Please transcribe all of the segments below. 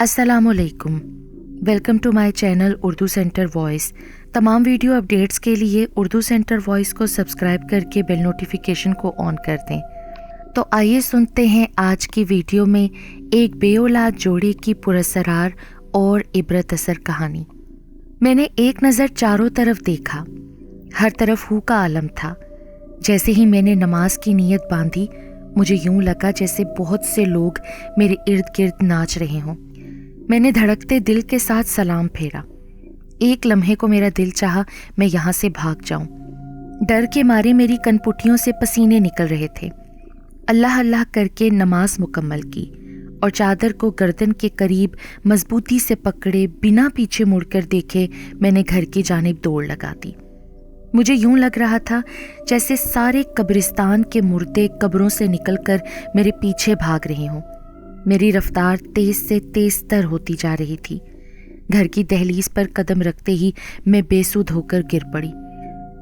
अस्सलाम वालेकुम। Welcome to my channel Urdu centre voice. तमाम वीडियो अपडेट्स के लिए उर्दू सेंटर वॉइस को सब्सक्राइब करके बेल नोटिफिकेशन को ऑन कर दें। तो आइए सुनते हैं आज की वीडियो में एक बेऔलाद जोड़े की पुरअसरार और इबरत असर कहानी। मैंने एक नज़र चारों तरफ देखा, हर तरफ हू का आलम था। जैसे ही मैंने नमाज की नीयत बांधी, मुझे यूं लगा जैसे बहुत से लोग मेरे इर्द गिर्द नाच रहे हों। मैंने धड़कते दिल के साथ सलाम फेरा। एक लम्हे को मेरा दिल चाहा मैं यहाँ से भाग जाऊं। डर के मारे मेरी कनपुटियों से पसीने निकल रहे थे। अल्लाह अल्लाह करके नमाज मुकम्मल की और चादर को गर्दन के करीब मजबूती से पकड़े बिना पीछे मुड़कर देखे मैंने घर की जानिब दौड़ लगा दी। मुझे यूं लग रहा था जैसे सारे कब्रिस्तान के मुर्दे कब्रों से निकलकर मेरे पीछे भाग रहे हों। मेरी रफ्तार तेज से तेज तर होती जा रही थी। घर की दहलीज पर कदम रखते ही मैं बेसुध होकर गिर पड़ी।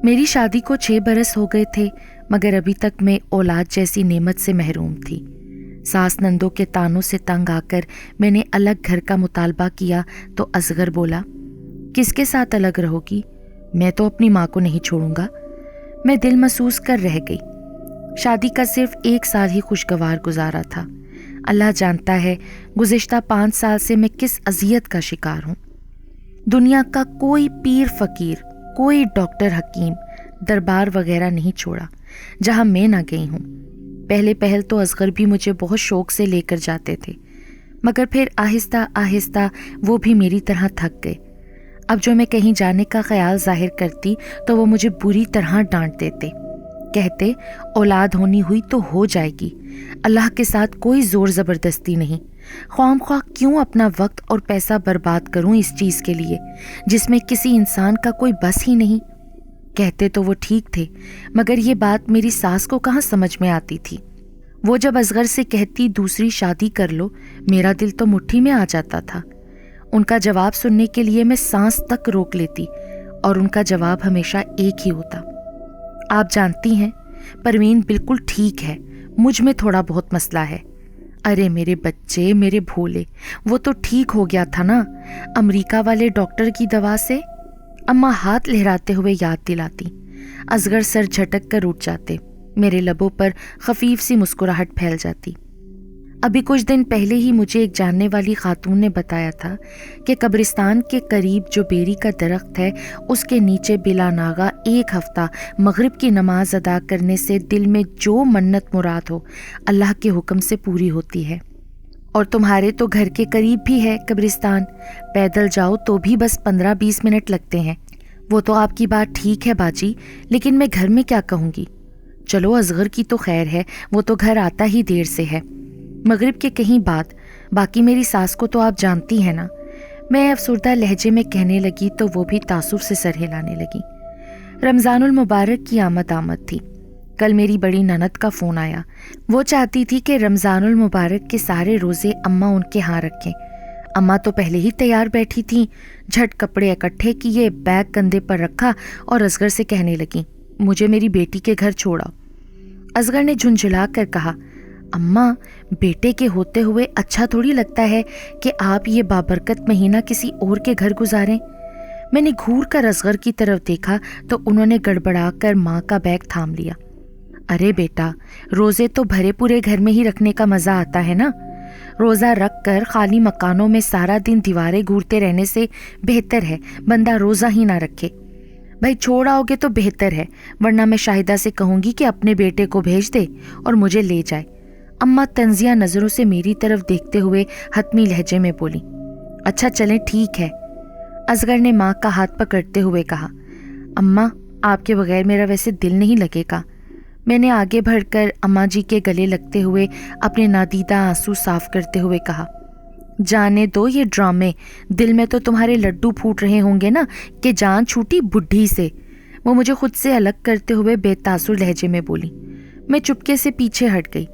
मेरी शादी को 6 बरस हो गए थे, मगर अभी तक मैं औलाद जैसी नेमत से महरूम थी। सास नंदों के तानों से तंग आकर मैंने अलग घर का मुतालबा किया तो असगर बोला, किसके साथ अलग रहोगी? मैं तो अपनी माँ को नहीं छोड़ूंगा। मैं दिल महसूस कर रह गई। शादी का सिर्फ 1 साल ही खुशगवार गुजारा था। अल्लाह जानता है गुज़िश्ता 5 साल से मैं किस अजियत का शिकार हूँ। दुनिया का कोई पीर फकीर, कोई डॉक्टर हकीम, दरबार वगैरह नहीं छोड़ा जहाँ मैं ना गई हूँ। पहल तो असगर भी मुझे बहुत शौक से लेकर जाते थे, मगर फिर आहिस्ता आहिस्ता वो भी मेरी तरह थक गए। अब जो मैं कहीं जाने का ख्याल जाहिर करती तो वो मुझे बुरी तरह डांट देते। कहते औलाद होनी हुई तो हो जाएगी, अल्लाह के साथ कोई ज़ोर ज़बरदस्ती नहीं। ख्वामख्वाह क्यों अपना वक्त और पैसा बर्बाद करूं इस चीज़ के लिए जिसमें किसी इंसान का कोई बस ही नहीं। कहते तो वो ठीक थे, मगर ये बात मेरी सास को कहाँ समझ में आती थी। वो जब असगर से कहती दूसरी शादी कर लो, मेरा दिल तो मुट्ठी में आ जाता था। उनका जवाब सुनने के लिए मैं सांस तक रोक लेती और उनका जवाब हमेशा एक ही होता, आप जानती हैं परवीन बिल्कुल ठीक है, मुझ में थोड़ा बहुत मसला है। अरे मेरे बच्चे, मेरे भोले, वो तो ठीक हो गया था ना अमेरिका वाले डॉक्टर की दवा से। अम्मा हाथ लहराते हुए याद दिलाती। असगर सर झटक कर उठ जाते। मेरे लबों पर खफीफ सी मुस्कुराहट फैल जाती। अभी कुछ दिन पहले ही मुझे एक जानने वाली खातून ने बताया था कि कब्रिस्तान के करीब जो बेरी का दरख्त है, उसके नीचे बिला नागा 1 हफ्ता मगरिब की नमाज अदा करने से दिल में जो मन्नत मुराद हो अल्लाह के हुक्म से पूरी होती है। और तुम्हारे तो घर के करीब भी है कब्रिस्तान, पैदल जाओ तो भी बस 15-20 मिनट लगते हैं। वो तो आपकी बात ठीक है बाजी, लेकिन मैं घर में क्या कहूँगी? चलो असगर की तो खैर है, वो तो घर आता ही देर से है, मगरिब के कहीं बाद। बाकी मेरी सास को तो आप जानती हैं ना। मैं अफसुर्दा लहजे में कहने लगी तो वो भी तासुर से सर हिलाने लगी। रमज़ानुल मुबारक की आमद थी। कल मेरी बड़ी ननद का फ़ोन आया। वो चाहती थी कि रमज़ानुल मुबारक के सारे रोज़े अम्मा उनके यहाँ रखें। अम्मा तो पहले ही तैयार बैठी थीं। झट कपड़े इकट्ठे किए, बैग कंधे पर रखा और असगर से कहने लगी, मुझे मेरी बेटी के घर छोड़ा। असगर ने झुंझुला कर कहा, अम्मा बेटे के होते हुए अच्छा थोड़ी लगता है कि आप ये बाबरकत महीना किसी और के घर गुजारें। मैंने घूर कर असगर की तरफ देखा तो उन्होंने गड़बड़ा कर माँ का बैग थाम लिया। अरे बेटा, रोज़े तो भरे पूरे घर में ही रखने का मज़ा आता है ना। रोज़ा रख कर खाली मकानों में सारा दिन दीवारें घूरते रहने से बेहतर है बंदा रोज़ा ही ना रखे। भाई छोड़ आओगे तो बेहतर है, वरना मैं शाहिदा से कहूँगी कि अपने बेटे को भेज दे और मुझे ले जाए। अम्मा तंजिया नज़रों से मेरी तरफ देखते हुए हतमी लहजे में बोली, अच्छा चलें ठीक है। असगर ने माँ का हाथ पकड़ते हुए कहा, अम्मा आपके बगैर मेरा वैसे दिल नहीं लगेगा। मैंने आगे बढ़कर अम्मा जी के गले लगते हुए अपने नादीदा आंसू साफ करते हुए कहा, जाने दो ये ड्रामे, दिल में तो तुम्हारे लड्डू फूट रहे होंगे ना कि जान छूटी बुढ़ी से। वो मुझे खुद से अलग करते हुए बेतासुर लहजे में बोली। मैं चुपके से पीछे हट गई।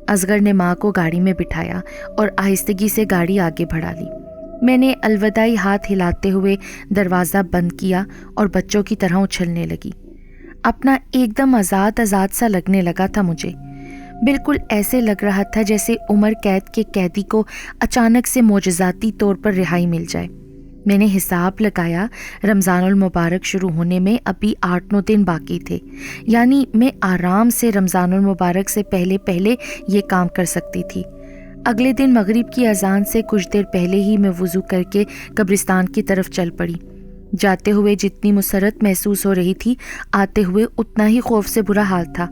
असगर ने माँ को गाड़ी में बिठाया और आहिस्तगी से गाड़ी आगे बढ़ा ली। मैंने अलविदाई हाथ हिलाते हुए दरवाज़ा बंद किया और बच्चों की तरह उछलने लगी। अपना एकदम आज़ाद सा लगने लगा था मुझे। بالکل ایسے لگ رہا تھا جیسے عمر قید کے قیدی کو اچانک سے معجزاتی طور پر رہائی مل جائے۔ میں نے حساب لگایا، رمضان المبارک شروع ہونے میں ابھی 8-9 دن باقی تھے، یعنی میں آرام سے رمضان المبارک سے پہلے یہ کام کر سکتی تھی۔ اگلے دن مغرب کی اذان سے کچھ دیر پہلے ہی میں وضو کر کے قبرستان کی طرف چل پڑی۔ جاتے ہوئے جتنی مسرت محسوس ہو رہی تھی، آتے ہوئے اتنا ہی خوف سے برا حال تھا۔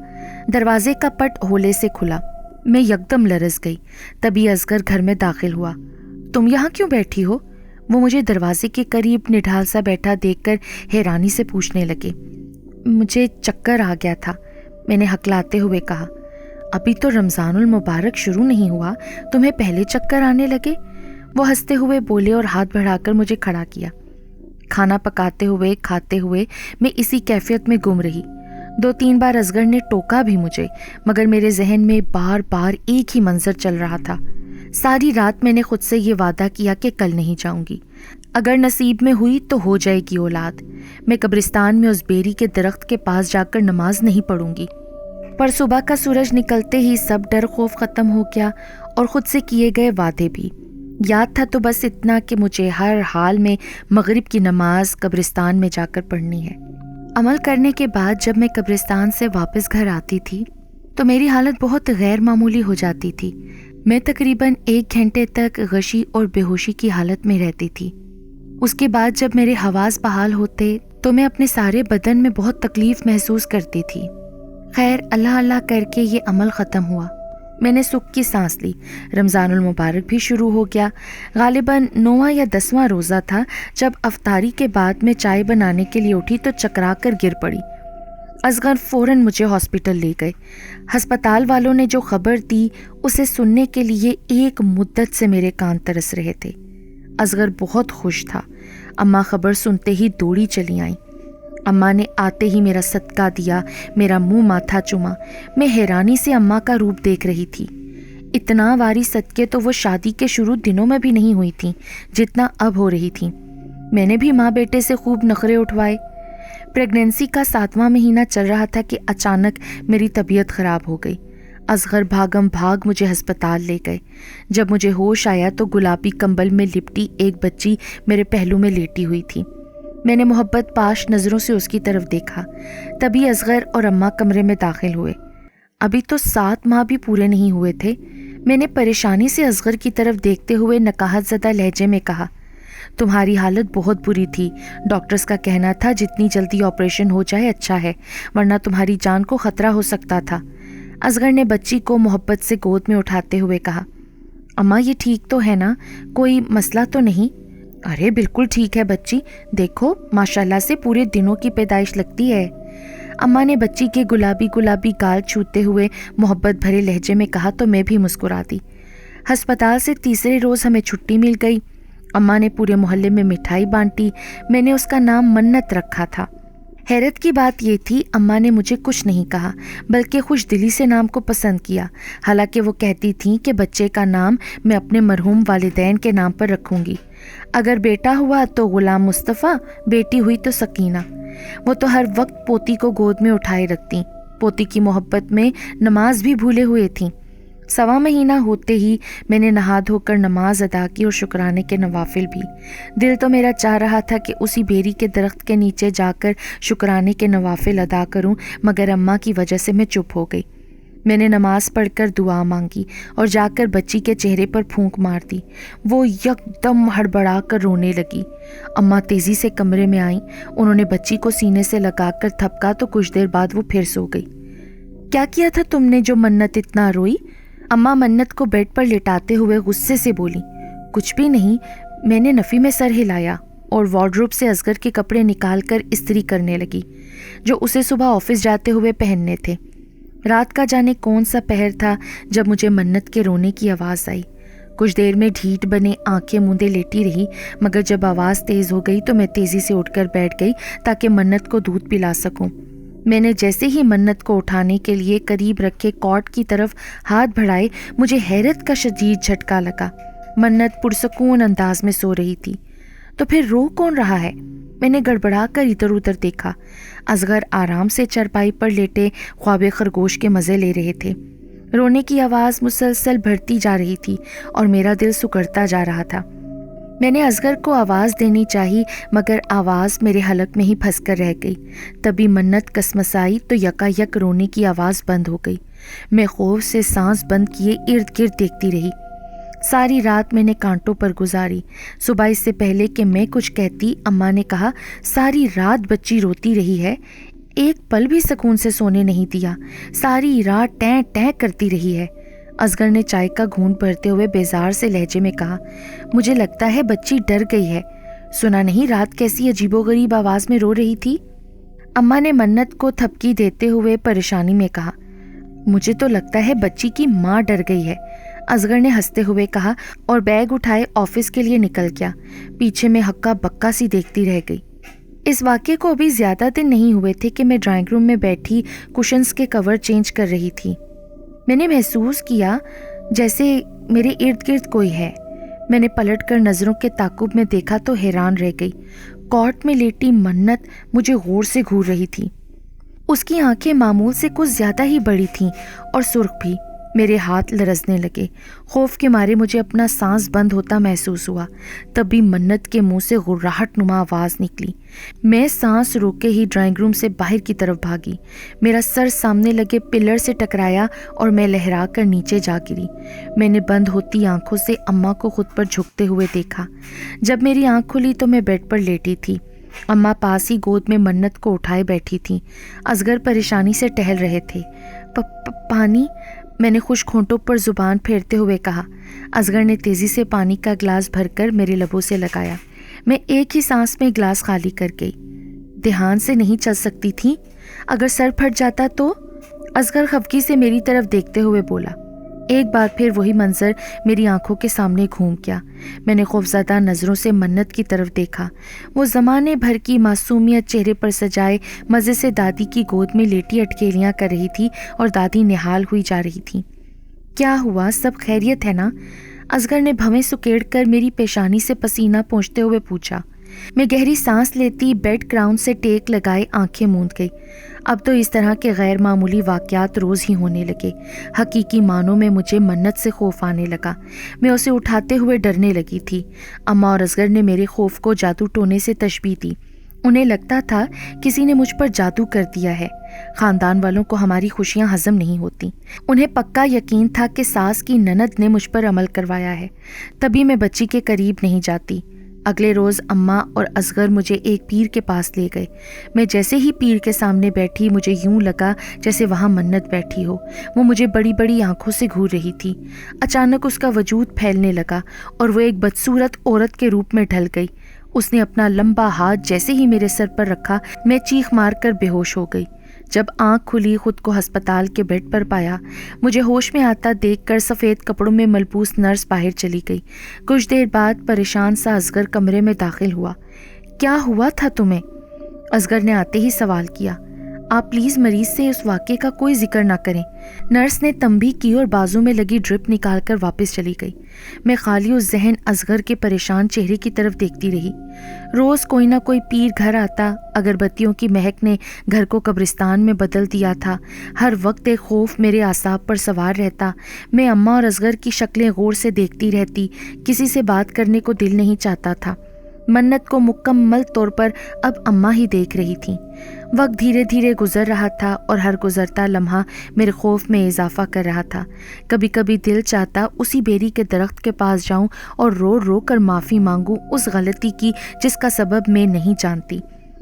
دروازے کا پٹ ہولے سے کھلا، میں یکدم لرز گئی۔ تبھی اصغر گھر میں داخل ہوا۔ تم یہاں کیوں بیٹھی ہو؟ وہ مجھے دروازے کے قریب نڈھال سا بیٹھا دیکھ کر حیرانی سے پوچھنے لگے۔ مجھے چکر آ گیا تھا، میں نے ہکلاتے ہوئے کہا۔ ابھی تو رمضان المبارک شروع نہیں ہوا، تمہیں پہلے چکر آنے لگے؟ وہ ہنستے ہوئے بولے اور ہاتھ بڑھا کر مجھے کھڑا کیا۔ کھانا پکاتے ہوئے کھاتے ہوئے میں اسی کیفیت میں گم رہی۔ 2-3 بار اصغر نے ٹوکا بھی مجھے، مگر میرے ذہن میں بار بار ایک ہی منظر چل رہا تھا۔ ساری رات میں نے خود سے یہ وعدہ کیا کہ کل نہیں جاؤں گی، اگر نصیب میں ہوئی تو ہو جائے گی اولاد۔ میں قبرستان میں اس بیری کے درخت کے پاس جا کر نماز نہیں پڑھوں گی۔ پر صبح کا سورج نکلتے ہی سب ڈر خوف ختم ہو گیا اور خود سے کیے گئے وعدے بھی۔ یاد تھا تو بس اتنا کہ مجھے ہر حال میں مغرب کی نماز قبرستان میں جا کر پڑھنی ہے۔ عمل کرنے کے بعد جب میں قبرستان سے واپس گھر آتی تھی تو میری حالت بہت غیر معمولی ہو جاتی تھی۔ میں تقریباً 1 گھنٹے تک غشی اور بے ہوشی کی حالت میں رہتی تھی۔ اس کے بعد جب میرے حواس بحال ہوتے تو میں اپنے سارے بدن میں بہت تکلیف محسوس کرتی تھی۔ خیر، اللہ اللہ کر کے یہ عمل ختم ہوا۔ میں نے سکھ کی سانس لی۔ رمضان المبارک بھی شروع ہو گیا۔ غالباً 9واں یا 10واں روزہ تھا جب افطاری کے بعد میں چائے بنانے کے لیے اٹھی تو چکرا کر گر پڑی۔ اصغر فوراً مجھے ہاسپٹل لے گئے۔ ہسپتال والوں نے جو خبر دی اسے سننے کے لیے ایک مدت سے میرے کان ترس رہے تھے۔ اصغر بہت خوش تھا۔ اماں خبر سنتے ہی دوڑی چلی آئیں۔ اماں نے آتے ہی میرا صدقہ دیا، میرا منہ ماتھا چوما۔ میں حیرانی سے اماں کا روپ دیکھ رہی تھی۔ اتنا واری صدقے تو وہ شادی کے شروع دنوں میں بھی نہیں ہوئی تھیں جتنا اب ہو رہی تھیں۔ میں نے بھی ماں بیٹے سے خوب نخرے اٹھوائے۔ پریگننسی کا 7واں مہینہ چل رہا تھا کہ اچانک میری طبیعت خراب ہو گئی۔ اصغر بھاگم بھاگ مجھے ہسپتال لے گئے۔ جب مجھے ہوش آیا تو گلابی کمبل میں لپٹی ایک بچی میرے پہلو میں لیٹی ہوئی تھی۔ میں نے محبت پاش نظروں سے اس کی طرف دیکھا۔ تبھی اصغر اور اماں کمرے میں داخل ہوئے۔ ابھی تو 7 ماہ بھی پورے نہیں ہوئے تھے۔ میں نے پریشانی سے اصغر کی طرف دیکھتے ہوئے نکاہت زدہ لہجے میں کہا، تمہاری حالت بہت بری تھی۔ ڈاکٹرز کا کہنا تھا جتنی جلدی آپریشن ہو جائے اچھا ہے، ورنہ تمہاری جان کو خطرہ ہو سکتا تھا۔ اصغر نے بچی کو محبت سے گود میں اٹھاتے ہوئے کہا، اماں یہ ٹھیک تو ہے نا؟ کوئی مسئلہ تو نہیں؟ ارے بالکل ٹھیک ہے بچی، دیکھو ماشاءاللہ سے پورے دنوں کی پیدائش لگتی ہے۔ اماں نے بچی کے گلابی گلابی گال چھوتے ہوئے محبت بھرے لہجے میں کہا تو میں بھی مسکرا دی۔ ہسپتال سے تیسرے روز ہمیں چھٹی مل گئی۔ اماں نے پورے محلے میں مٹھائی بانٹی۔ میں نے اس کا نام منت رکھا تھا۔ حیرت کی بات یہ تھی اماں نے مجھے کچھ نہیں کہا بلکہ خوش دلی سے نام کو پسند کیا، حالانکہ وہ کہتی تھیں کہ بچے کا نام میں اپنے مرحوم والدین کے نام پر رکھوں گی۔ اگر بیٹا ہوا تو غلام مصطفیٰ، بیٹی ہوئی تو سکینہ۔ وہ تو ہر وقت پوتی کو گود میں اٹھائے رکھتی، پوتی کی محبت میں نماز بھی بھولے ہوئے تھیں۔ 1.25 مہینہ ہوتے ہی میں نے نہا دھو کر نماز ادا کی اور شکرانے کے نوافل بھی۔ دل تو میرا چاہ رہا تھا کہ اسی بیری کے درخت کے نیچے جا کر شکرانے کے نوافل ادا کروں، مگر اماں کی وجہ سے میں چپ ہو گئی۔ میں نے نماز پڑھ کر دعا مانگی اور جا کر بچی کے چہرے پر پھونک مار دی۔ وہ یکدم ہڑبڑا کر رونے لگی۔ اماں تیزی سے کمرے میں آئیں۔ انہوں نے بچی کو سینے سے لگا کر تھپکا تو کچھ دیر بعد وہ پھر سو گئی۔ کیا کیا تھا تم نے جو منت اتنا روئی؟ اماں منت کو بیڈ پر لٹاتے ہوئے غصے سے بولی۔ کچھ بھی نہیں، میں نے نفی میں سر ہلایا اور وارڈروب سے اصغر کے کپڑے نکال کر استری کرنے لگی جو اسے صبح آفس جاتے ہوئے پہننے تھے۔ رات کا جانے کون سا پہر تھا جب مجھے منت کے رونے کی آواز آئی۔ کچھ دیر میں ڈھیٹ بنے آنکھیں موندے لیٹی رہی، مگر جب آواز تیز ہو گئی تو میں تیزی سے اٹھ کر بیٹھ گئی تاکہ منت کو دودھ پلا سکوں۔ میں نے جیسے ہی منت کو اٹھانے کے لیے قریب رکھے کاٹ کی طرف ہاتھ بڑھائے، مجھے حیرت کا شدید جھٹکا لگا۔ منت پرسکون انداز میں سو رہی تھی۔ تو پھر رو کون رہا ہے؟ میں نے گڑبڑا کر ادھر ادھر دیکھا۔ اصغر آرام سے چرپائی پر لیٹے خواب خرگوش کے مزے لے رہے تھے۔ رونے کی آواز مسلسل بڑھتی جا رہی تھی اور میرا دل سکڑتا جا رہا تھا۔ میں نے اصغر کو آواز دینی چاہی مگر آواز میرے حلق میں ہی پھنس کر رہ گئی۔ تبھی منت کسمسائی تو یکا یک رونے کی آواز بند ہو گئی۔ میں خوف سے سانس بند کیے ارد گرد دیکھتی رہی۔ ساری رات میں نے کانٹوں پر گزاری۔ صبح اس سے پہلے کہ میں کچھ کہتی اماں نے کہا، ساری رات بچی روتی رہی ہے، ایک پل بھی سکون سے سونے نہیں دیا، ساری رات ٹیں ٹیں کرتی رہی ہے۔ اصغر نے چائے کا گھونٹ بھرتے ہوئے بیزار سے لہجے میں کہا، مجھے لگتا ہے بچی ڈر گئی ہے، سنا نہیں رات کیسی عجیب و غریب آواز میں رو رہی تھی؟ اماں نے منت کو تھپکی دیتے ہوئے پریشانی میں کہا، مجھے تو لگتا ہے بچی کی ماں ڈر گئی ہے، اصغر نے ہنستے ہوئے کہا اور بیگ اٹھائے آفس کے لیے نکل گیا۔ پیچھے میں ہکا بکا سی دیکھتی رہ گئی۔ اس واقعے کو ابھی زیادہ دن نہیں ہوئے تھے کہ میں ڈرائنگ روم میں بیٹھی کشنز کے کور چینج کر رہی تھی۔ میں نے محسوس کیا جیسے میرے ارد گرد کوئی ہے۔ میں نے پلٹ کر نظروں کے تعاقب میں دیکھا تو حیران رہ گئی۔ کاٹ میں لیٹی منت مجھے غور سے گھور رہی تھی۔ اس کی آنکھیں معمول سے کچھ زیادہ ہی بڑی تھیں اور سرخ بھی۔ میرے ہاتھ لرزنے لگے۔ خوف کے مارے مجھے اپنا سانس بند ہوتا محسوس ہوا۔ تبھی منت کے منہ سے غراہٹ نما آواز نکلی۔ میں سانس روکے ہی ڈرائنگ روم سے باہر کی طرف بھاگی۔ میرا سر سامنے لگے پلر سے ٹکرایا اور میں لہرا کر نیچے جا گری۔ میں نے بند ہوتی آنکھوں سے اماں کو خود پر جھکتے ہوئے دیکھا۔ جب میری آنکھ کھلی تو میں بیڈ پر لیٹی تھی۔ اماں پاس ہی گود میں منت کو اٹھائے بیٹھی تھیں۔ اصغر پریشانی سے ٹہل رہے تھے۔ پانی؟ میں نے خشک ہونٹوں پر زبان پھیرتے ہوئے کہا۔ اصغر نے تیزی سے پانی کا گلاس بھر کر میرے لبوں سے لگایا۔ میں ایک ہی سانس میں گلاس خالی کر گئی۔ دھیان سے نہیں چل سکتی تھی؟ اگر سر پھٹ جاتا تو؟ اصغر خفگی سے میری طرف دیکھتے ہوئے بولا۔ ایک بار پھر وہی منظر میری آنکھوں کے سامنے گھوم گیا۔ میں نے خوفزدہ نظروں سے منت کی طرف دیکھا۔ وہ زمانے بھر کی معصومیت چہرے پر سجائے مزے سے دادی کی گود میں لیٹی اٹکیلیاں کر رہی تھی اور دادی نہال ہوئی جا رہی تھی۔ کیا ہوا؟ سب خیریت ہے نا؟ اصغر نے بھویں سکیڑ کر میری پیشانی سے پسینہ پونچھتے ہوئے پوچھا۔ میں گہری سانس لیتی بیڈ کراؤن سے ٹیک لگائے آنکھیں موند گئی۔ اب تو اس طرح کے غیر معمولی واقعات روز ہی ہونے لگے۔ حقیقی معنوں میں مجھے منت سے خوف آنے لگا۔ میں اسے اٹھاتے ہوئے ڈرنے لگی تھی۔ اماں اور اصغر نے میرے خوف کو جادو ٹونے سے تشبیہ دی۔ انہیں لگتا تھا کسی نے مجھ پر جادو کر دیا ہے۔ خاندان والوں کو ہماری خوشیاں ہضم نہیں ہوتی۔ انہیں پکا یقین تھا کہ ساس کی نند نے مجھ پر عمل کروایا ہے، تبھی میں بچی کے قریب نہیں جاتی۔ اگلے روز اماں اور اصغر مجھے ایک پیر کے پاس لے گئے۔ میں جیسے ہی پیر کے سامنے بیٹھی مجھے یوں لگا جیسے وہاں منت بیٹھی ہو۔ وہ مجھے بڑی بڑی آنکھوں سے گھور رہی تھی۔ اچانک اس کا وجود پھیلنے لگا اور وہ ایک بدصورت عورت کے روپ میں ڈھل گئی۔ اس نے اپنا لمبا ہاتھ جیسے ہی میرے سر پر رکھا میں چیخ مار کر بے ہوش ہو گئی۔ جب آنکھ کھلی خود کو ہسپتال کے بیڈ پر پایا۔ مجھے ہوش میں آتا دیکھ کر سفید کپڑوں میں ملبوس نرس باہر چلی گئی۔ کچھ دیر بعد پریشان سا اصغر کمرے میں داخل ہوا۔ کیا ہوا تھا تمہیں؟ اصغر نے آتے ہی سوال کیا۔ آپ پلیز مریض سے اس واقعے کا کوئی ذکر نہ کریں۔ نرس نے تنبیہ کی اور بازو میں لگی ڈرپ نکال کر واپس چلی گئی۔ میں خالی الذہن اصغر کے پریشان چہرے کی طرف دیکھتی رہی۔ روز کوئی نہ کوئی پیر گھر آتا، اگربتیوں کی مہک نے گھر کو قبرستان میں بدل دیا تھا۔ ہر وقت ایک خوف میرے اعصاب پر سوار رہتا۔ میں اماں اور اصغر کی شکلیں غور سے دیکھتی رہتی، کسی سے بات کرنے کو دل نہیں چاہتا تھا۔ منت کو مکمل طور پر اب اماں ہی دیکھ رہی تھیں۔ وقت دھیرے دھیرے گزر رہا تھا اور ہر گزرتا لمحہ میرے خوف میں اضافہ کر رہا تھا۔ کبھی کبھی دل چاہتا اسی بیری کے درخت کے پاس جاؤں اور رو رو کر معافی مانگوں اس غلطی کی جس کا سبب میں نہیں جانتی۔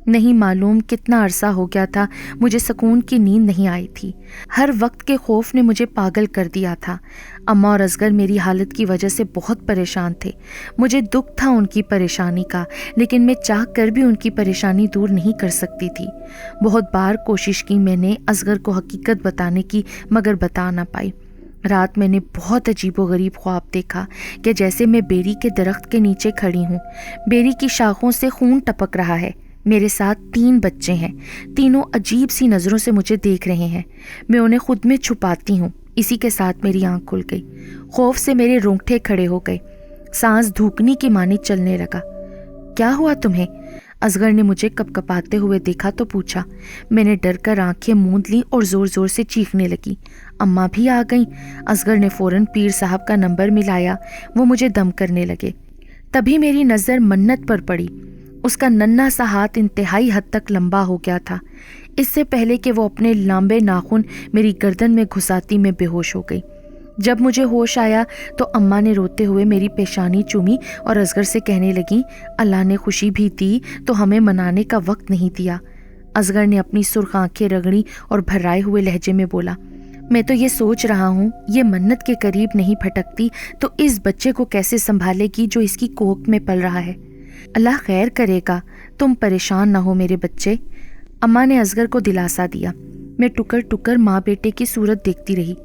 نہیں معلوم کتنا عرصہ ہو گیا تھا مجھے سکون کی نیند نہیں آئی تھی۔ ہر وقت کے خوف نے مجھے پاگل کر دیا تھا۔ اماں اور اصغر میری حالت کی وجہ سے بہت پریشان تھے۔ مجھے دکھ تھا ان کی پریشانی کا، لیکن میں چاہ کر بھی ان کی پریشانی دور نہیں کر سکتی تھی۔ بہت بار کوشش کی میں نے اصغر کو حقیقت بتانے کی، مگر بتا نہ پائی۔ رات میں نے بہت عجیب و غریب خواب دیکھا کہ جیسے میں بیری کے درخت کے نیچے کھڑی ہوں۔ بیری کی شاخوں سے خون ٹپک رہا ہے۔ میرے ساتھ 3 بچے ہیں۔ تینوں عجیب سی نظروں سے مجھے دیکھ رہے ہیں۔ میں انہیں خود میں چھپاتی ہوں۔ اسی کے ساتھ میری آنکھ کھل گئی۔ خوف سے میرے رونگٹے کھڑے ہو گئے۔ سانس دھوکنی کی مانی چلنے لگا۔ کیا ہوا تمہیں؟ اصغر نے مجھے کپکپاتے ہوئے دیکھا تو پوچھا۔ میں نے ڈر کر آنکھیں موند لیں اور زور زور سے چیخنے لگی۔ अम्मा भी आ गईं। असगर ने फ़ौरन पीर साहब का नंबर मिलाया। वो मुझे दम करने लगे। तभी मेरी नज़र मन्नत पर पड़ी। उसका नन्हा सा हाथ इंतहाई हद तक लंबा हो गया था। इससे पहले कि वो अपने लंबे नाखून मेरी गर्दन में घुसाती मैं बेहोश हो गई। जब मुझे होश आया तो अम्मा ने रोते हुए मेरी पेशानी चूमी और असगर से कहने लगी, अल्लाह ने खुशी भी दी तो हमें मनाने का वक्त नहीं दिया। असगर ने अपनी सुर्ख आंखें रगड़ी और भर्राए हुए लहजे में बोला, मैं तो ये सोच रहा हूँ ये मन्नत के करीब नहीं फटकती तो इस बच्चे को कैसे संभालेगी जो इसकी कोख में पल रहा है। अल्लाह खैर करेगा, तुम परेशान ना हो मेरे बच्चे। अम्मा ने असगर को दिलासा दिया। मैं टुकर टुकर माँ बेटे की सूरत देखती रही।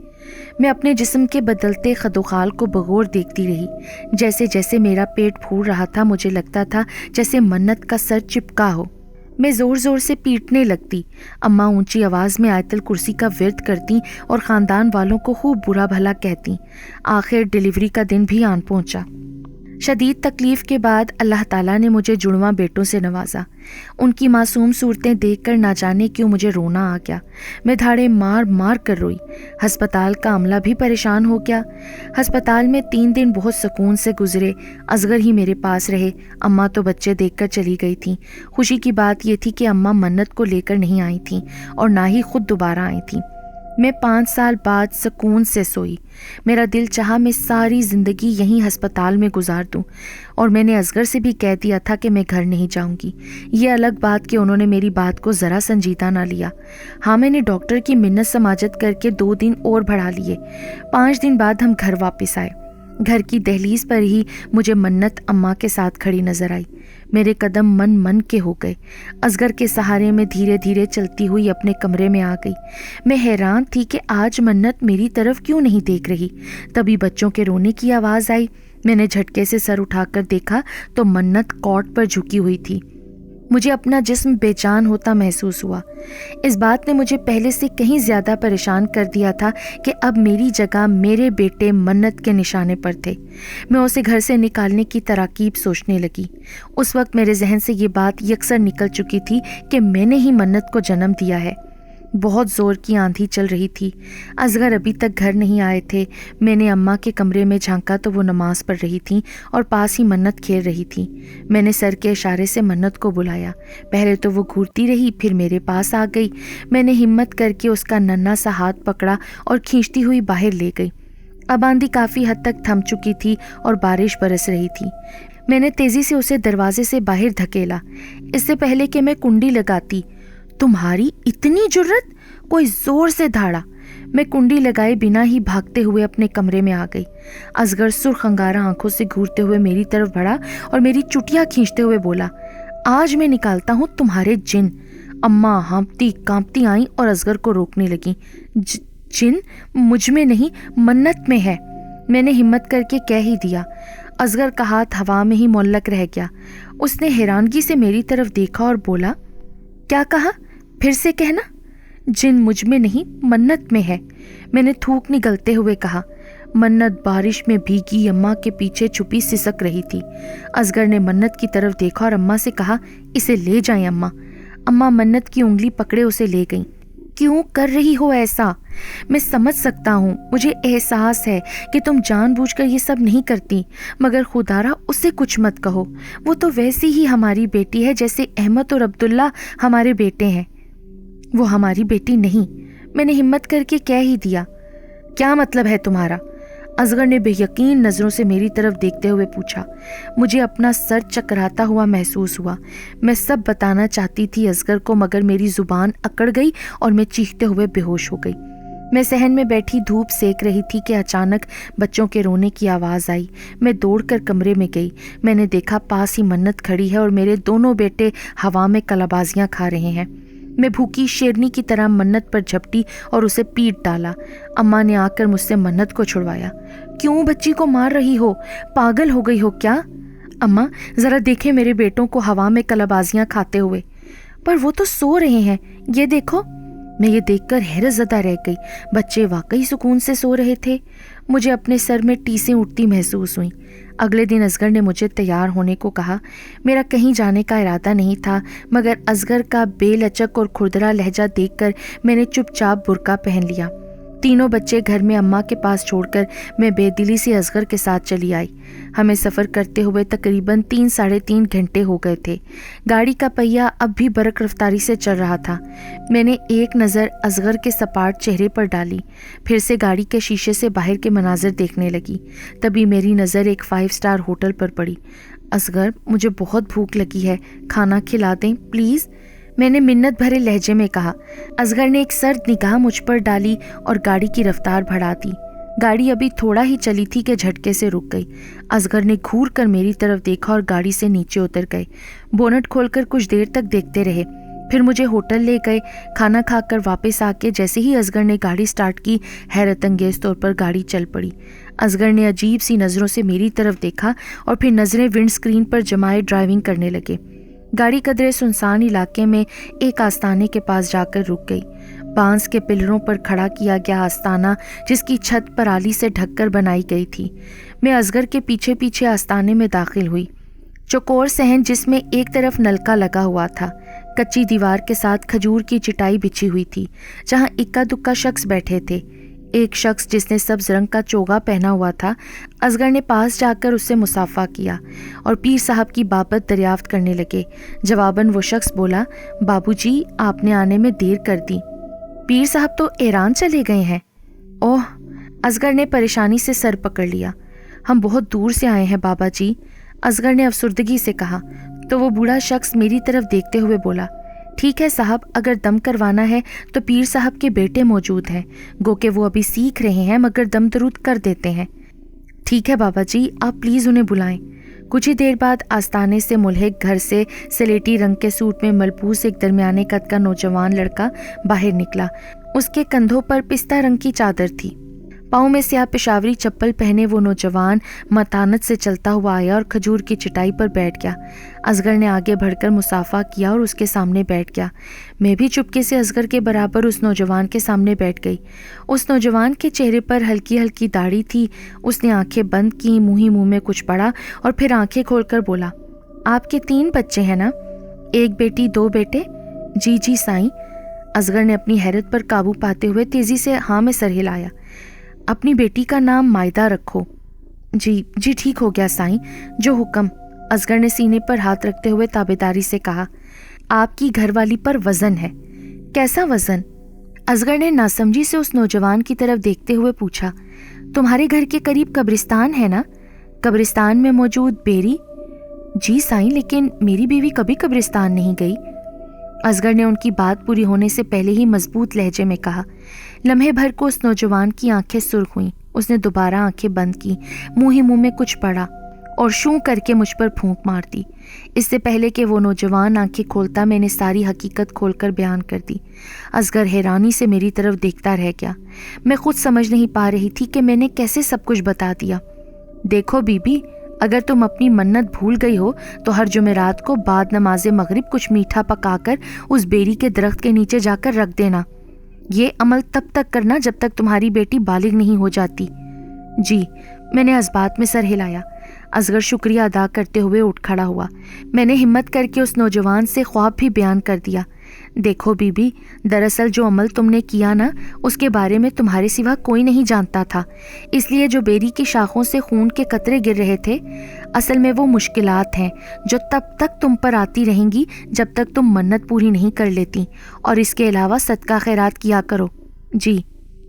मैं अपने जिस्म के बदलते खदोखाल को बगौर देखती रही। जैसे जैसे मेरा पेट फूल रहा था मुझे लगता था जैसे मन्नत का सर चिपका हो। मैं ज़ोर ज़ोर से पीटने लगती। अम्मा ऊंची आवाज़ में आयतल कुर्सी का विर्द करती और ख़ानदान वालों को खूब बुरा भला कहती। आखिर डिलीवरी का दिन भी आन पहुंचा। शदीद तकलीफ़ के बाद अल्लाह ताला ने मुझे जुड़वां बेटों से नवाजा। उनकी मासूम सूरतें देखकर ना जाने क्यों मुझे रोना आ गया। मैं धाड़े मार मार कर रोई। हस्पताल का अमला भी परेशान हो गया। हस्पताल में 3 दिन बहुत सुकून से गुजरे। असगर ही मेरे पास रहे। अम्मा तो बच्चे देखकर चली गई थीं। खुशी की बात यह थी कि अम्मा मन्नत को लेकर नहीं आई थीं और ना ही खुद दोबारा आई थीं। मैं 5 साल बाद सुकून से सोई। मेरा दिल चाहा मैं सारी ज़िंदगी यहीं हस्पताल में गुजार दूं और मैंने असगर से भी कह दिया था कि मैं घर नहीं जाऊंगी। ये अलग बात कि उन्होंने मेरी बात को ज़रा संजीदा ना लिया। हाँ, मैंने डॉक्टर की मिन्नत समाजत करके 2 दिन और बढ़ा लिए। 5 दिन बाद हम घर वापस आए। घर की दहलीज पर ही मुझे मन्नत अम्मा के साथ खड़ी नजर आई। मेरे कदम मन मन के हो गए। असगर के सहारे में धीरे धीरे चलती हुई अपने कमरे में आ गई। मैं हैरान थी कि आज मन्नत मेरी तरफ क्यों नहीं देख रही। तभी बच्चों के रोने की आवाज़ आई। मैंने झटके से सर उठाकर देखा तो मन्नत कॉट पर झुकी हुई थी। मुझे अपना जिस्म बेजान होता महसूस हुआ। इस बात ने मुझे पहले से कहीं ज़्यादा परेशान कर दिया था कि अब मेरी जगह मेरे बेटे मन्नत के निशाने पर थे। मैं उसे घर से निकालने की तराकीब सोचने लगी। उस वक्त मेरे जहन से ये बात यकसर निकल चुकी थी कि मैंने ही मन्नत को जन्म दिया है। बहुत ज़ोर की आंधी चल रही थी। असगर अभी तक घर नहीं आए थे। मैंने अम्मा के कमरे में झांका तो वो नमाज़ पढ़ रही थीं और पास ही मन्नत खेल रही थी। मैंने सर के इशारे से मन्नत को बुलाया। पहले तो वो घूरती रही, फिर मेरे पास आ गई। मैंने हिम्मत करके उसका नन्हा सा हाथ पकड़ा और खींचती हुई बाहर ले गई। अब आंधी काफ़ी हद तक थम चुकी थी और बारिश बरस रही थी। मैंने तेज़ी से उसे दरवाजे से बाहर धकेला। इससे पहले कि मैं कुंडी लगाती, तुम्हारी इतनी जुर्रत, कोई जोर से धाड़ा। मैं कुंडी लगाए बिना ही भागते हुए अपने कमरे में आ गई। असगर सुर्ख अंगारा आंखों से घूरते हुए मेरी तरफ बढ़ा और मेरी चुटिया खींचते हुए बोला, आज मैं निकालता हूँ तुम्हारे जिन। अम्मा हाँपती कांपती आई और असगर को रोकने लगी। जिन मुझ में नहीं, मन्नत में है। मैंने हिम्मत करके कह ही दिया। असगर का हाथ हवा में ही मुअल्लक रह गया। उसने हैरानगी से मेरी तरफ देखा और बोला, क्या कहा, फिर से कहना। जिन मुझ में नहीं, मन्नत में है, मैंने थूक निगलते हुए कहा। मन्नत बारिश में भीगी अम्मा के पीछे छुपी सिसक रही थी। असगर ने मन्नत की तरफ देखा और अम्मा से कहा, इसे ले जाएं अम्मा। अम्मा मन्नत की उंगली पकड़े उसे ले गईं। क्यों कर रही हो ऐसा? मैं समझ सकता हूँ, मुझे एहसास है कि तुम जानबूझकर ये सब नहीं करती, मगर खुदारा उसे कुछ मत कहो। वो तो वैसी ही हमारी बेटी है जैसे अहमद और अब्दुल्ला हमारे बेटे हैं। वो हमारी बेटी नहीं, मैंने हिम्मत करके कह ही दिया। क्या मतलब है तुम्हारा? असगर ने बेयकीन नज़रों से मेरी तरफ देखते हुए पूछा। मुझे अपना सर चकराता हुआ महसूस हुआ। मैं सब बताना चाहती थी असगर को, मगर मेरी ज़ुबान अकड़ गई और मैं चीखते हुए बेहोश हो गई। मैं सहन में बैठी धूप सेक रही थी कि अचानक बच्चों के रोने की आवाज़ आई। मैं दौड़कर कमरे में गई। मैंने देखा पास ही मन्नत खड़ी है और मेरे दोनों बेटे हवा में कलाबाजियाँ खा रहे हैं। मैं भूखी शेरनी की तरह मन्नत पर झपटी और उसे पीट डाला। अम्मा ने आकर मुझसे मन्नत को छुड़वाया। क्यों बच्ची को मार रही हो? पागल हो गई हो क्या? अम्मा ज़रा देखें मेरे बेटों को हवा में कलाबाजियाँ खाते हुए। पर वो तो सो रहे हैं, ये देखो। मैं ये देखकर हैरत ज़दा रह गई। बच्चे वाकई सुकून से सो रहे थे। मुझे अपने सर में टीसें उठती महसूस हुई। अगले दिन असगर ने मुझे तैयार होने को कहा। मेरा कहीं जाने का इरादा नहीं था, मगर असगर का बेलचक और खुरदरा लहजा देखकर मैंने चुपचाप बुर्का पहन लिया। तीनों बच्चे घर में अम्मा के पास छोड़कर मैं बेदिली से असगर के साथ चली आई। हमें सफ़र करते हुए तकरीबन 3-3.5 घंटे हो गए थे। गाड़ी का पहिया अब भी बरक रफ्तारी से चल रहा था। मैंने एक नज़र असगर के सपाट चेहरे पर डाली, फिर से गाड़ी के शीशे से बाहर के मनाजिर देखने लगी। तभी मेरी नज़र एक 5 स्टार होटल पर पड़ी। असगर, मुझे बहुत भूख लगी है, खाना खिला दें प्लीज़, मैंने मिन्नत भरे लहजे में कहा। असगर ने एक सर्द निगाह मुझ पर डाली और गाड़ी की रफ्तार बढ़ा दी। गाड़ी अभी थोड़ा ही चली थी कि झटके से रुक गई। असगर ने घूर कर मेरी तरफ देखा और गाड़ी से नीचे उतर गए। बोनट खोलकर कुछ देर तक देखते रहे, फिर मुझे होटल ले गए। खाना खाकर वापस आके जैसे ही असगर ने गाड़ी स्टार्ट की, हैरत अंगेज तौर पर गाड़ी चल पड़ी। असगर ने अजीब सी नज़रों से मेरी तरफ देखा और फिर नज़रें विंड स्क्रीन पर जमाए ड्राइविंग करने लगे। गाड़ी कदरे सुनसान इलाके में एक आस्ताने के पास जाकर रुक गई। बांस के पिलरों पर खड़ा किया गया आस्ताना, जिसकी छत पराली से ढककर बनाई गई थी। मैं असगर के पीछे पीछे आस्ताने में दाखिल हुई। चौकोर सहन जिसमें एक तरफ नलका लगा हुआ था, कच्ची दीवार के साथ खजूर की चटाई बिछी हुई थी, जहां इक्का दुक्का शख्स बैठे थे। एक शख्स जिसने सब्ज रंग का चोगा पहना हुआ था। असगर ने पास जाकर उससे मुसाफा किया और पीर साहब की बाबत दरियाफ्त करने लगे। जवाबन वो शख्स बोला, बाबूजी, आपने आने में देर कर दी। पीर साहब तो ईरान चले गए हैं। ओह, असगर ने परेशानी से सर पकड़ लिया। हम बहुत दूर से आए हैं बाबा जी, असगर ने अफसुर्दगी से कहा। तो वो बूढ़ा शख्स मेरी तरफ देखते हुए बोला, ठीक है साहब, अगर दम करवाना है तो पीर साहब के बेटे मौजूद हैं, गो के वो अभी सीख रहे हैं मगर दम दरूद कर देते हैं। ठीक है बाबा जी, आप प्लीज़ उन्हें बुलाएं। कुछ ही देर बाद आस्ताने से मुल्हिक घर से सलेटी रंग के सूट में मलबूस एक दरमियाने कद का नौजवान लड़का बाहर निकला। उसके कंधों पर पिस्ता रंग की चादर थी। पाँव में स्याह पेशावरी चप्पल पहने वो नौजवान मतानत से चलता हुआ आया और खजूर की चटाई पर बैठ गया। असगर ने आगे बढ़कर मुसाफा किया और उसके सामने बैठ गया। मैं भी चुपके से असगर के बराबर उस नौजवान के सामने बैठ गई। उस नौजवान के चेहरे पर हल्की हल्की दाढ़ी थी। उसने आंखें बंद की, मुँह ही मुँह में कुछ पड़ा और फिर आंखें खोलकर बोला, आपके 3 बच्चे हैं ना? 1 बेटी 2 बेटे? जी जी साईं। असगर ने अपनी हैरत पर काबू पाते हुए तेज़ी से हाँ में सर हिलाया। अपनी बेटी का नाम मायदा रखो। जी जी ठीक हो गया साईं, जो हुक्म। असगर ने सीने पर हाथ रखते हुए ताबेदारी से कहा। आपकी घरवाली पर वजन है। कैसा वजन? असगर ने नासमझी से उस नौजवान की तरफ देखते हुए पूछा। तुम्हारे घर के करीब कब्रिस्तान है ना? कब्रिस्तान में मौजूद बेरी? जी साईं, लेकिन मेरी बीवी कभी कब्रिस्तान नहीं गई। असगर ने उनकी बात पूरी होने से पहले ही मजबूत लहजे में कहा। लम्हे भर को उस नौजवान की आंखें सुर्ख हुईं। उसने दोबारा आंखें बंद की, मुंह ही मुंह में कुछ पड़ा और शूं करके मुझ पर फूंक मार दी। इससे पहले कि वो नौजवान आंखें खोलता, मैंने सारी हकीकत खोलकर बयान कर दी। असगर हैरानी से मेरी तरफ देखता रह गया। मैं खुद समझ नहीं पा रही थी कि मैंने कैसे सब कुछ बता दिया। देखो बीबी, अगर तुम अपनी मन्नत भूल गई हो तो हर जुमेरात को बाद नमाज़े मगरिब कुछ मीठा पकाकर उस बेरी के दरख्त के नीचे जाकर रख देना। ये अमल तब तक करना जब तक तुम्हारी बेटी बालिग नहीं हो जाती। जी, मैंने इस्बात में सर हिलाया। असगर शुक्रिया अदा करते हुए उठ खड़ा हुआ। मैंने हिम्मत करके उस नौजवान से ख्वाब भी बयान कर दिया। देखो बीबी, दरअसल जो अमल तुमने किया ना, उसके बारे में तुम्हारे सिवा कोई नहीं जानता था। इसलिए जो बेरी की शाखों से खून के कतरे गिर रहे थे, असल में वो मुश्किलात हैं जो तब तक तुम पर आती रहेंगी जब तक तुम मन्नत पूरी नहीं कर लेती। और इसके अलावा सदका खैरात किया करो। जी।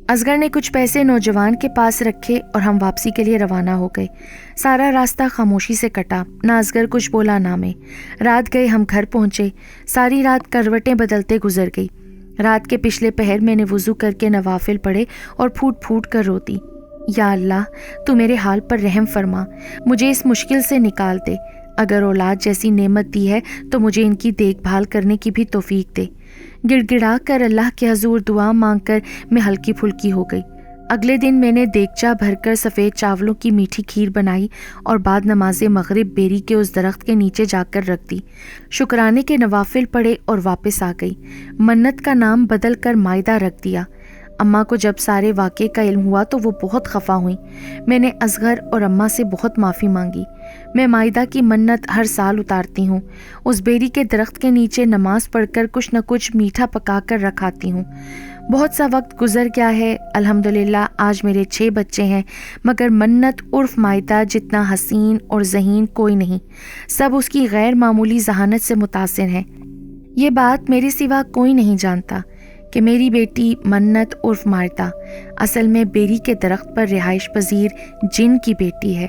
असगर ने कुछ पैसे नौजवान के पास रखे और हम वापसी के लिए रवाना हो गए। सारा रास्ता खामोशी से कटा, ना असगर कुछ बोला ना मैं। रात गए हम घर पहुंचे। सारी रात करवटें बदलते गुजर गई। रात के पिछले पहर मैंने वुज़ू करके नवाफिल पढ़े और फूट फूट कर रोती। या अल्लाह, तू मेरे हाल पर रहम फरमा, मुझे इस मुश्किल से निकाल दे। अगर औलाद जैसी नेमत दी है तो मुझे इनकी देखभाल करने की भी तौफीक दे। गिड़गिड़ा कर अल्लाह के हजूर दुआ मांगकर मैं हल्की फुल्की हो गई। अगले दिन मैंने देगचा भरकर सफ़ेद चावलों की मीठी खीर बनाई और बाद नमाज़े मगरिब बेरी के उस दरख्त के नीचे जाकर रख दी। शुक्राने के नवाफिल पढ़े और वापस आ गई। मन्नत का नाम बदल कर मायदा रख दिया। अम्मा को जब सारे वाक़े का इल्म हुआ तो वो बहुत खफा हुई। मैंने असगर और अम्मा से बहुत माफ़ी मांगी। मैं मायदा की मन्नत हर साल उतारती हूँ। उस बेरी के दरख्त के नीचे नमाज पढ़कर कुछ न कुछ मीठा पका कर रखाती हूँ। بہت سا وقت گزر گیا ہے، الحمدللہ آج میرے 6 بچے ہیں، مگر منت عرف مائدہ جتنا حسین اور ذہین کوئی نہیں، سب اس کی غیر معمولی ذہانت سے متاثر ہیں۔ یہ بات میرے سوا کوئی نہیں جانتا کہ میری بیٹی منت عرف مائدہ اصل میں بیری کے درخت پر رہائش پذیر جن کی بیٹی ہے۔